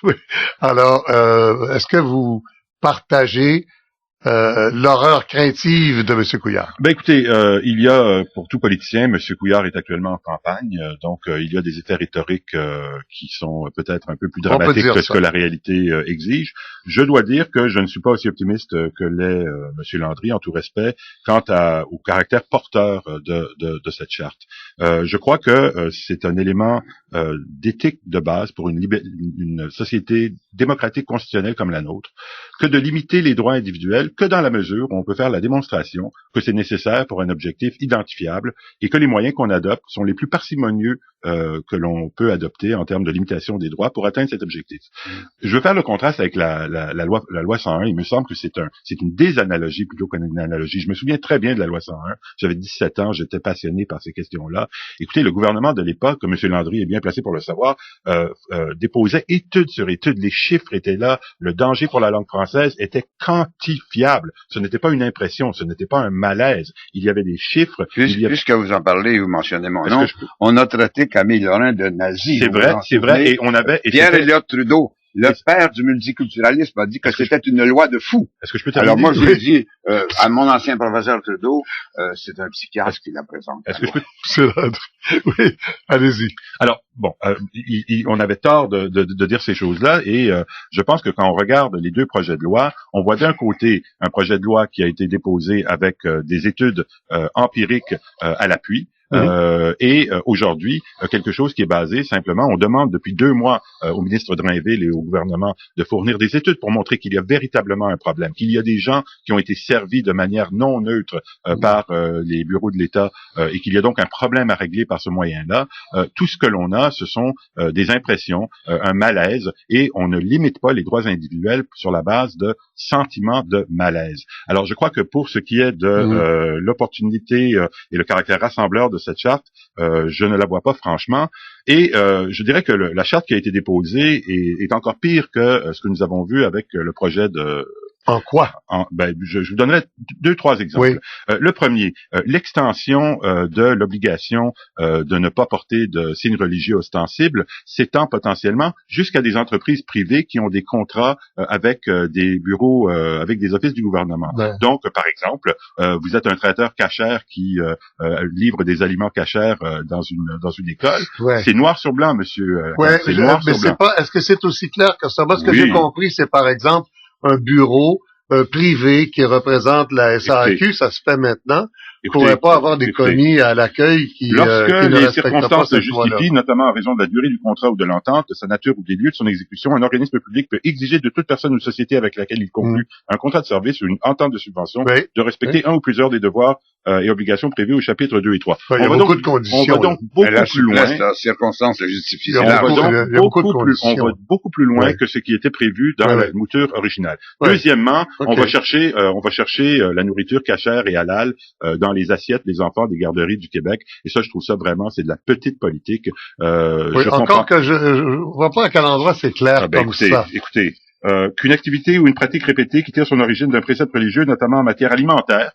Oui. Alors, est-ce que vous partagez l'horreur craintive de M. Couillard? Ben écoutez, il y a pour tout politicien, M. Couillard est actuellement en campagne, donc il y a des effets rhétoriques qui sont peut-être un peu plus dramatiques que ce que la réalité exige. Je dois dire que je ne suis pas aussi optimiste que l'est M. Landry, en tout respect, quant au caractère porteur de cette charte. Je crois que c'est un élément d'éthique de base pour une société démocratique constitutionnelle comme la nôtre, que de limiter les droits individuels que dans la mesure où on peut faire la démonstration que c'est nécessaire pour un objectif identifiable et que les moyens qu'on adopte sont les plus parcimonieux que l'on peut adopter en termes de limitation des droits pour atteindre cet objectif. Je veux faire le contraste avec la loi 101. Il me semble que c'est une désanalogie plutôt qu'une analogie. Je me souviens très bien de la loi 101. J'avais 17 ans, j'étais passionné par ces questions-là. Écoutez, le gouvernement de l'époque, comme M. Landry est bien placé pour le savoir, déposait étude sur étude. Les chiffres étaient là. Le danger pour la langue française était quantifiable. Ce n'était pas une impression, ce n'était pas un malaise. Il y avait des chiffres. Puisque vous en parlez, vous mentionnez mon nom, on a traité Camille Lorrain de nazi. C'est vrai, et on avait... Pierre Elliott Trudeau, le père du multiculturalisme, a dit que c'était une loi de fou. Est-ce que je peux terminer? Alors moi, je lui ai dit, à mon ancien professeur Trudeau, c'est un psychiatre qui la présente. Est-ce que je peux... Oui, allez-y. Alors, bon, on avait tort de dire ces choses-là, et je pense que quand on regarde les deux projets de loi, on voit d'un côté un projet de loi qui a été déposé avec des études empiriques à l'appui, et aujourd'hui, quelque chose qui est basé simplement, on demande depuis 2 mois au ministre Drainville et au gouvernement de fournir des études pour montrer qu'il y a véritablement un problème, qu'il y a des gens qui ont été servis de manière non neutre par les bureaux de l'État et qu'il y a donc un problème à régler par ce moyen-là. Tout ce que l'on a, ce sont des impressions, un malaise, et on ne limite pas les droits individuels sur la base de sentiments de malaise. Alors je crois que pour ce qui est de l'opportunité et le caractère rassembleur de cette charte, je ne la vois pas franchement. Et je dirais que la charte qui a été déposée est encore pire que ce que nous avons vu avec le projet de... En quoi? Je vous donnerai 2-3 exemples. Oui. Le premier, l'extension de l'obligation de ne pas porter de signes religieux ostensibles s'étend potentiellement jusqu'à des entreprises privées qui ont des contrats avec des bureaux, avec des offices du gouvernement. Ouais. Donc, par exemple, vous êtes un traiteur cachère qui livre des aliments cachères dans une école. Ouais. C'est noir sur blanc, monsieur. Ouais, c'est noir sur blanc. Est-ce que c'est aussi clair que ça? Moi, ce que j'ai compris, c'est par exemple un bureau privé qui représente la SAQ, ça se fait maintenant. Il ne pourrait pas avoir des commis à l'accueil qui lorsque ne les pas circonstances le justifient, notamment en raison de la durée du contrat ou de l'entente, de sa nature ou des lieux de son exécution, un organisme public peut exiger de toute personne ou société avec laquelle il conclut un contrat de service ou une entente de subvention de respecter un ou plusieurs des devoirs et obligations prévues au chapitre 2 et 3. Il y a beaucoup de conditions. On va donc beaucoup plus loin. La circonstance le justifie. On va beaucoup plus loin que ce qui était prévu dans la mouture originale. Deuxièmement, on va chercher la nourriture cachère et halal dans les assiettes des enfants des garderies du Québec. Et ça, je trouve ça vraiment, c'est de la petite politique. Je vois pas à quel endroit c'est clair ça. Écoutez, qu'une activité ou une pratique répétée qui tire son origine d'un précepte religieux, notamment en matière alimentaire,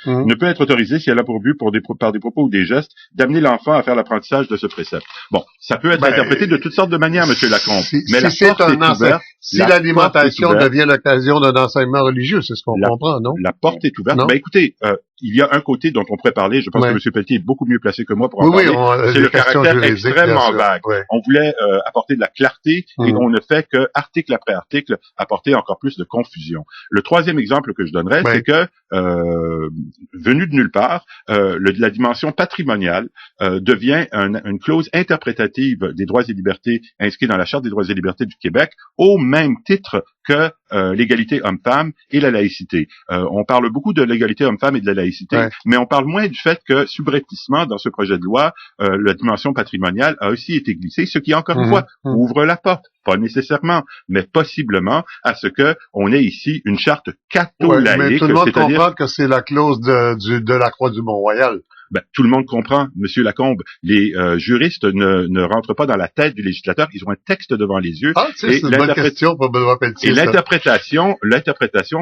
ne peut être autorisée si elle a pour but, par des propos ou des gestes, d'amener l'enfant à faire l'apprentissage de ce précepte. Bon, ça peut être interprété de toutes sortes de manières, Monsieur Lacombe. Mais la porte est ouverte. Si l'alimentation devient l'occasion d'un enseignement religieux, c'est ce qu'on comprend, non? La porte est ouverte. Écoutez, il y a un côté dont on pourrait parler, je pense que M. Pelletier est beaucoup mieux placé que moi pour en parler, c'est le caractère extrêmement vague. On voulait apporter de la clarté et on ne fait que, article après article, apporter encore plus de confusion. Le troisième exemple que je donnerais, c'est que, venu de nulle part, la dimension patrimoniale devient une clause interprétative des droits et libertés inscrits dans la Charte des droits et libertés du Québec, au même titre que l'égalité homme-femme et la laïcité. On parle beaucoup de l'égalité homme-femme et de la laïcité, mais on parle moins du fait que, subrepticement, dans ce projet de loi, la dimension patrimoniale a aussi été glissée, ce qui, encore une fois, ouvre la porte, pas nécessairement, mais possiblement, à ce que on ait ici une charte catholique. Mais tout le monde comprend que c'est la clause de la Croix du Mont-Royal. Tout le monde comprend, Monsieur Lacombe. Les juristes ne rentrent pas dans la tête du législateur. Ils ont un texte devant les yeux. C'est une bonne question pour Benoît Pelletier. Et l'interprétation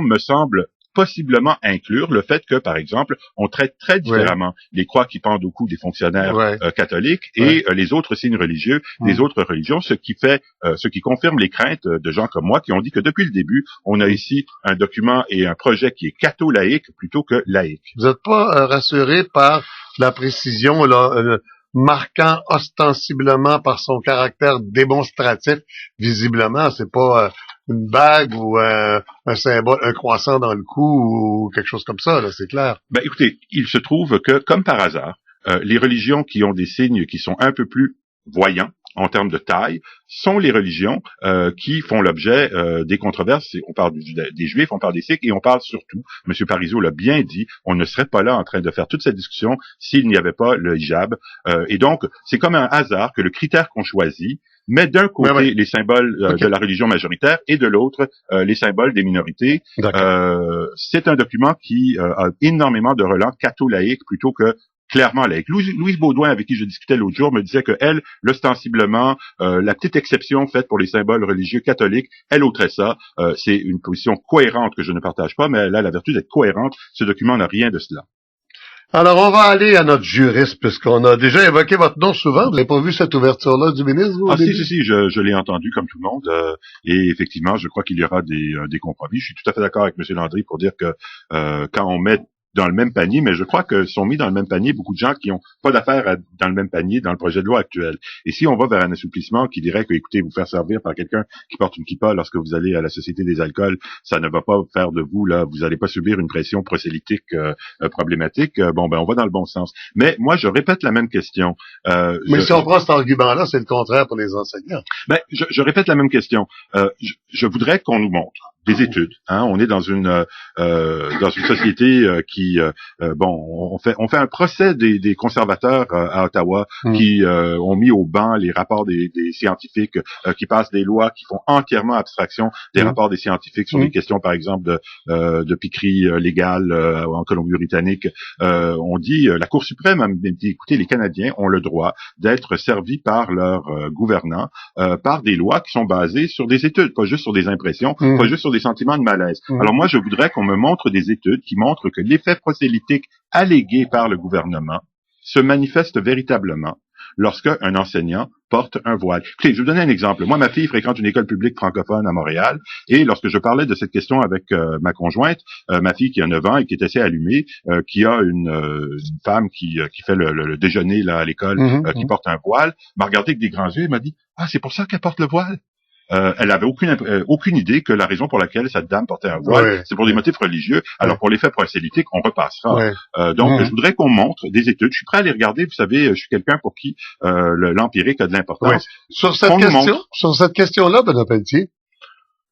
me semble possiblement inclure le fait que, par exemple, on traite très différemment les croix qui pendent au cou des fonctionnaires catholiques et les autres signes religieux des autres religions, ce qui confirme les craintes de gens comme moi qui ont dit que depuis le début, on a ici un document et un projet qui est catho-laïque plutôt que laïque. Vous n'êtes pas rassuré par la précision, là, marquant ostensiblement par son caractère démonstratif, visiblement, c'est pas une bague ou un symbole, un croissant dans le cou ou quelque chose comme ça, là, c'est clair. Ben, écoutez, il se trouve que, comme par hasard, les religions qui ont des signes qui sont un peu plus voyants en termes de taille sont les religions qui font l'objet des controverses. On parle des Juifs, on parle des Sikhs et on parle surtout, M. Parizeau l'a bien dit, on ne serait pas là en train de faire toute cette discussion s'il n'y avait pas le hijab. Et donc, c'est comme un hasard que le critère qu'on choisit met d'un côté les symboles de la religion majoritaire et de l'autre les symboles des minorités. C'est un document qui a énormément de relents catho-laïques plutôt que clairement laïque. Louise Baudouin, avec qui je discutais l'autre jour, me disait que elle, ostensiblement, la petite exception faite pour les symboles religieux catholiques, elle ôterait ça. C'est une position cohérente que je ne partage pas, mais elle a la vertu d'être cohérente. Ce document n'a rien de cela. Alors, on va aller à notre juriste, puisqu'on a déjà évoqué votre nom souvent. Vous n'avez pas vu cette ouverture-là du ministre? Si, je l'ai entendu comme tout le monde. Et effectivement, je crois qu'il y aura des compromis. Je suis tout à fait d'accord avec M. Landry pour dire que quand on met dans le même panier, mais je crois que sont mis dans le même panier beaucoup de gens qui n'ont pas d'affaires dans le même panier dans le projet de loi actuel. Et si on va vers un assouplissement qui dirait que, écoutez, vous faire servir par quelqu'un qui porte une kippa lorsque vous allez à la Société des alcools, ça ne va pas faire de vous, là, vous n'allez pas subir une pression prosélytique problématique, on va dans le bon sens. Mais moi, je répète la même question. Mais si on prend cet argument-là, c'est le contraire pour les enseignants. Je répète la même question. Je voudrais qu'on nous montre des études. On est dans une société on fait un procès des conservateurs à Ottawa qui ont mis au banc les rapports des scientifiques qui passent des lois qui font entièrement abstraction des rapports des scientifiques sur des questions, par exemple, de piquerie légale en Colombie-Britannique. On dit, la Cour suprême a dit, écoutez, les Canadiens ont le droit d'être servis par leurs gouvernants par des lois qui sont basées sur des études, pas juste sur des impressions, pas juste sur des sentiments de malaise. Alors moi, je voudrais qu'on me montre des études qui montrent que l'effet prosélytique allégué par le gouvernement se manifeste véritablement lorsque un enseignant porte un voile. Écoutez, je vais vous donner un exemple. Moi, ma fille fréquente une école publique francophone à Montréal, et lorsque je parlais de cette question avec ma conjointe, ma fille qui a 9 ans et qui est assez allumée, qui a une femme qui fait le déjeuner là à l'école, qui porte un voile, m'a regardé avec des grands yeux et m'a dit « Ah, c'est pour ça qu'elle porte le voile ?» Elle avait aucune idée que la raison pour laquelle cette dame portait un voile, c'est pour des motifs religieux. Alors pour l'effet prosélytique, on repassera. Donc je voudrais qu'on montre des études. Je suis prêt à les regarder. Vous savez, je suis quelqu'un pour qui l'empirique a de l'importance. Sur cette question-là, Benoît Pelletier,